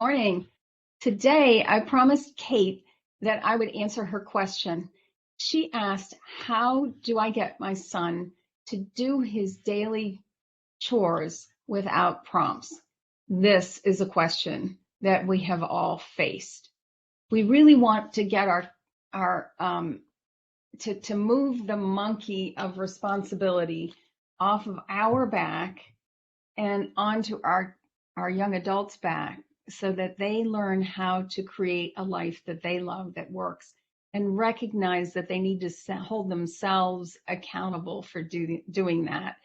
Morning. Today, I promised Kate that I would answer her question. She asked, how do I get my son to do his daily chores without prompts? This is a question that we have all faced. We really want to get to move the monkey of responsibility off of our back and onto our young adults' back so that they learn how to create a life that they love that works and recognize that they need to hold themselves accountable for doing that,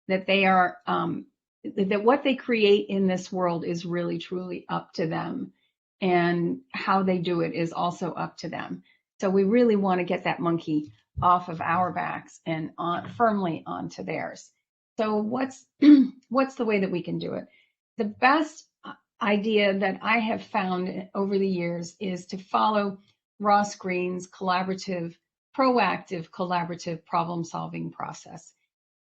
that they are that what they create in this world is really truly up to them, and how they do it is also up to them. So we really want to get that monkey off of our backs and firmly onto theirs. So what's the way that we can do it? The best idea that I have found over the years is to follow Ross Greene's proactive collaborative problem-solving process.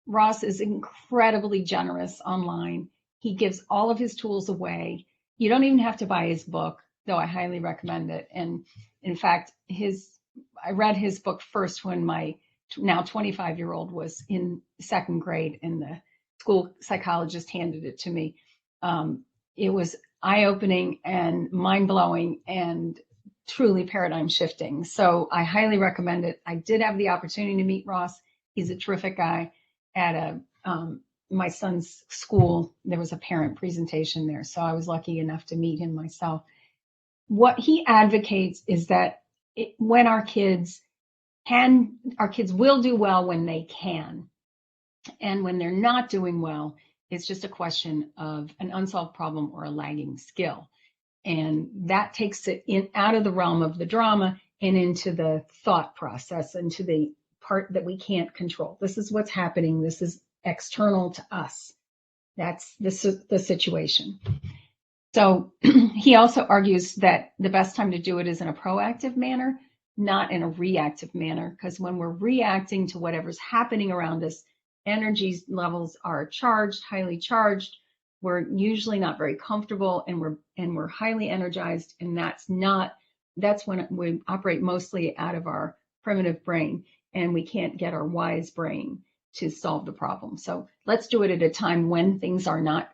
Ross is incredibly generous online. He gives all of his tools away. You don't even have to buy his book, though I highly recommend it. And in fact, I read his book first when my now 25-year-old was in second grade, and the school psychologist handed it to me. It was eye-opening and mind-blowing and truly paradigm shifting. So I highly recommend it. I did have the opportunity to meet Ross. He's a terrific guy. At my son's school, there was a parent presentation there, so I was lucky enough to meet him myself. What he advocates is that when our kids will do well when they can, and when they're not doing well, it's just a question of an unsolved problem or a lagging skill. And that takes it out of the realm of the drama and into the thought process, into the part that we can't control. This is what's happening. This is external to us. That's the situation. So he also argues that the best time to do it is in a proactive manner, not in a reactive manner, because when we're reacting to whatever's happening around us, energy levels are charged, highly charged. We're usually not very comfortable, and we're highly energized, and that's when we operate mostly out of our primitive brain, and we can't get our wise brain to solve the problem. So let's do it at a time when things are not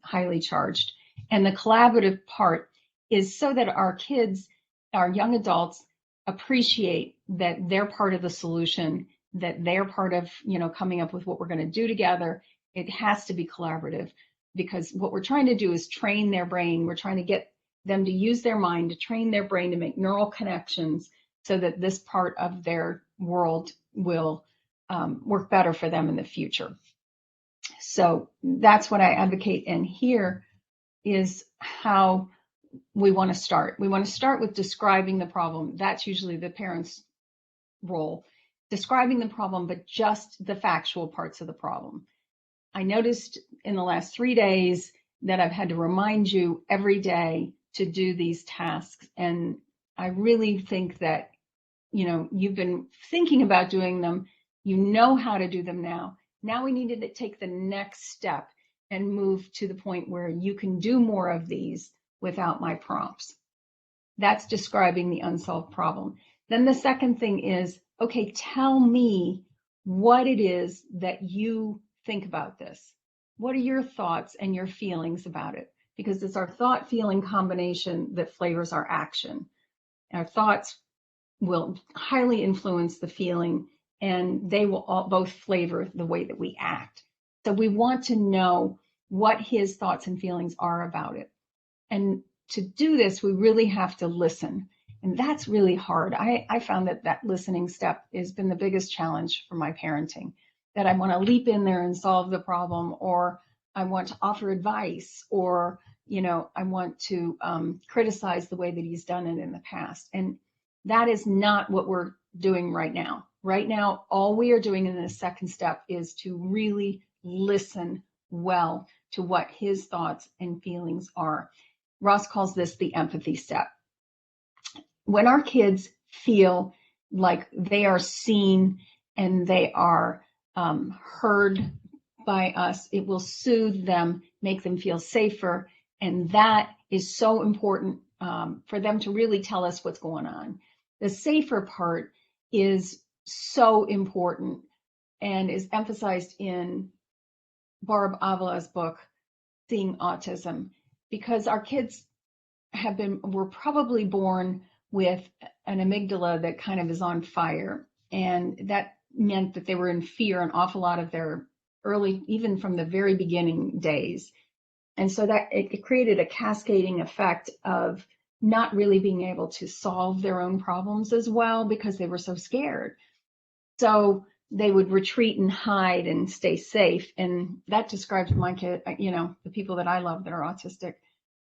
highly charged. And the collaborative part is so that our kids, our young adults, appreciate that they're part of the solution, that they're part of, coming up with what we're going to do together. It has to be collaborative, because what we're trying to do is train their brain. We're trying to get them to use their mind, to train their brain to make neural connections so that this part of their world will work better for them in the future. So that's what I advocate. And here is how we want to start. We want to start with describing the problem. That's usually the parent's role, describing the problem, but just the factual parts of the problem. I noticed in the last 3 days that I've had to remind you every day to do these tasks. And I really think that, you've been thinking about doing them. You know how to do them now. Now we need to take the next step and move to the point where you can do more of these without my prompts. That's describing the unsolved problem. Then the second thing is, okay, tell me what it is that you think about this. What are your thoughts and your feelings about it? Because it's our thought-feeling combination that flavors our action. Our thoughts will highly influence the feeling, and they will both flavor the way that we act. So we want to know what his thoughts and feelings are about it. And to do this, we really have to listen. And that's really hard. I found that listening step has been the biggest challenge for my parenting, that I want to leap in there and solve the problem, or I want to offer advice, or, I want to criticize the way that he's done it in the past. And that is not what we're doing right now. Right now, all we are doing in the second step is to really listen well to what his thoughts and feelings are. Ross calls this the empathy step. When our kids feel like they are seen and they are heard by us, it will soothe them, make them feel safer, And that is so important for them to really tell us what's going on. The safer part is so important and is emphasized in Barb Avila's book, Seeing Autism, because our kids were probably born with an amygdala that kind of is on fire. And that meant that they were in fear an awful lot of their early, even from the very beginning days. And so that it created a cascading effect of not really being able to solve their own problems as well because they were so scared. So they would retreat and hide and stay safe. And that describes my kid, the people that I love that are autistic.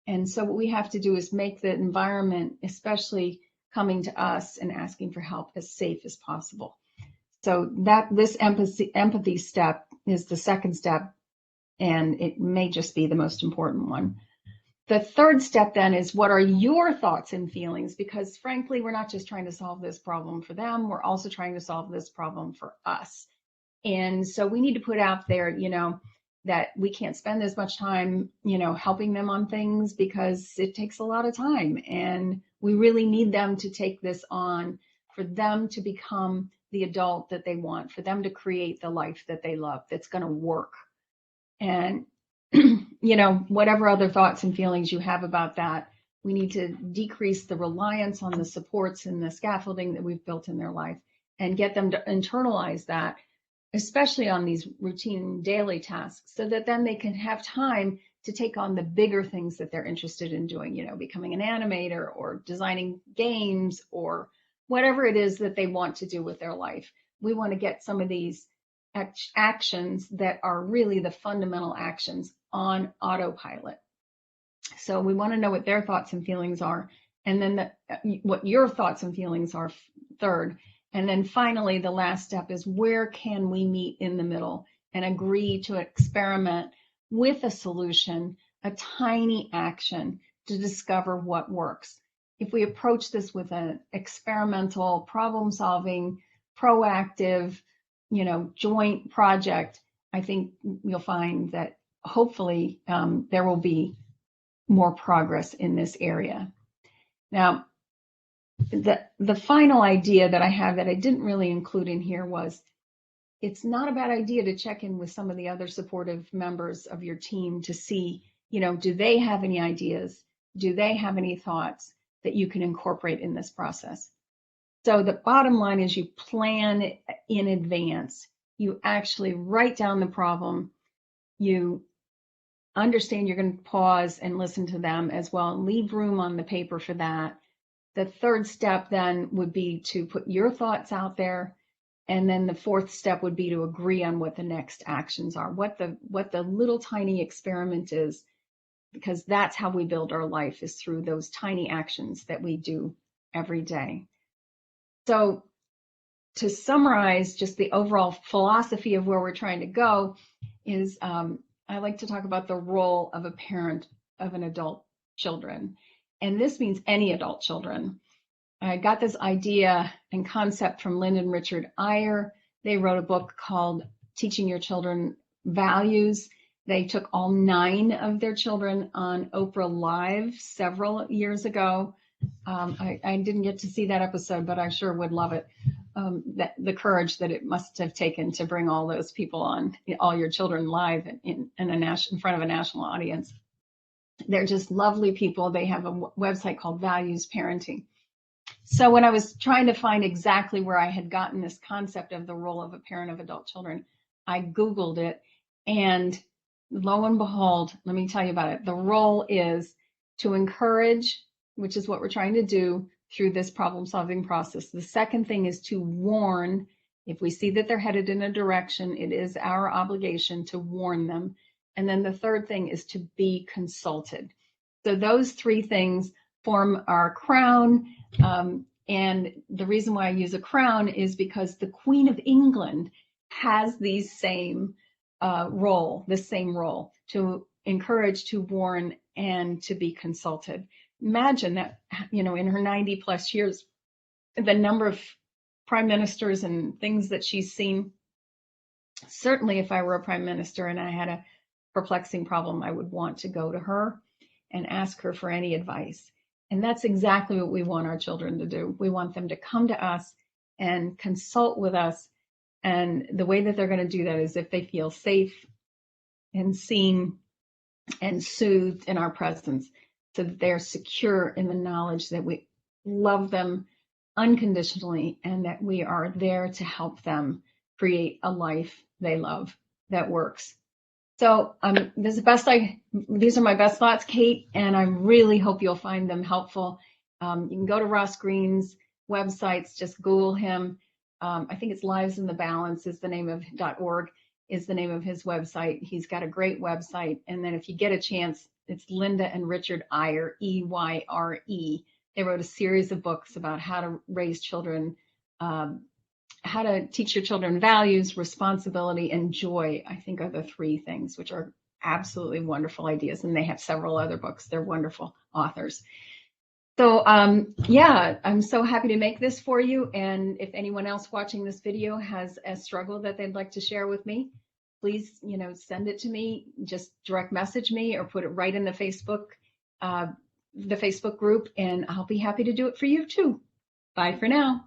And so what we have to do is make the environment, especially coming to us and asking for help, as safe as possible. So this empathy step is the second step, and it may just be the most important one. The third step then is, what are your thoughts and feelings? Because frankly, we're not just trying to solve this problem for them, we're also trying to solve this problem for us. And so we need to put out there, that we can't spend as much time, helping them on things because it takes a lot of time. And we really need them to take this on for them to become the adult that they want, for them to create the life that they love, that's going to work. And, whatever other thoughts and feelings you have about that, we need to decrease the reliance on the supports and the scaffolding that we've built in their life and get them to internalize that, especially on these routine daily tasks, so that then they can have time to take on the bigger things that they're interested in doing, becoming an animator or designing games or whatever it is that they want to do with their life. We want to get some of these actions that are really the fundamental actions on autopilot. So we want to know what their thoughts and feelings are, and then what your thoughts and feelings are third. And then finally, the last step is, where can we meet in the middle and agree to experiment with a solution, a tiny action to discover what works. If we approach this with an experimental, problem-solving, proactive, joint project, I think you'll find that hopefully there will be more progress in this area. Now, the final idea that I have that I didn't really include in here was, it's not a bad idea to check in with some of the other supportive members of your team to see, do they have any ideas? Do they have any thoughts that you can incorporate in this process? So the bottom line is, you plan in advance. You actually write down the problem. You understand you're going to pause and listen to them as well, and leave room on the paper for that. The third step then would be to put your thoughts out there. And then the fourth step would be to agree on what the next actions are, what the little tiny experiment is, because that's how we build our life, is through those tiny actions that we do every day. So to summarize just the overall philosophy of where we're trying to go is, I like to talk about the role of a parent of an adult children. And this means any adult children. I got this idea and concept from Lynn and Richard Iyer. They wrote a book called Teaching Your Children Values. They took all 9 of their children on Oprah Live several years ago. I didn't get to see that episode, but I sure would love it. The courage that it must have taken to bring all those people on, all your children live in front of a national audience. They're just lovely people. They have a website called Values Parenting. So when I was trying to find exactly where I had gotten this concept of the role of a parent of adult children, I Googled it, and lo and behold, let me tell you about it. The role is to encourage, which is what we're trying to do through this problem-solving process. The second thing is to warn. If we see that they're headed in a direction, it is our obligation to warn them. And then the third thing is to be consulted. So those 3 things form our crown. And the reason why I use a crown is because the Queen of England has these same this same role, to encourage, to warn, and to be consulted. Imagine that, in her 90+ years, the number of prime ministers and things that she's seen. Certainly, if I were a prime minister and I had a perplexing problem, I would want to go to her. and ask her for any advice. And that's exactly what we want our children to do. We want them to come to us and consult with us. And the way that they're going to do that is if they feel safe and seen and soothed in our presence, so that they're secure in the knowledge that we love them unconditionally and that we are there to help them create a life they love that works. So these are my best thoughts, Kate, and I really hope you'll find them helpful. You can go to Ross Greene's websites, just Google him. I think it's Lives in the Balance is the name of .org is the name of his website. He's got a great website. And then if you get a chance, it's Linda and Richard Eyre, E-Y-R-E. They wrote a series of books about how to raise children, how to teach your children values, responsibility, and joy, I think are the three things, which are absolutely wonderful ideas. And they have several other books. They're wonderful authors. So yeah, I'm so happy to make this for you. And if anyone else watching this video has a struggle that they'd like to share with me, please, send it to me, just direct message me or put it right in the Facebook group, and I'll be happy to do it for you too. Bye for now.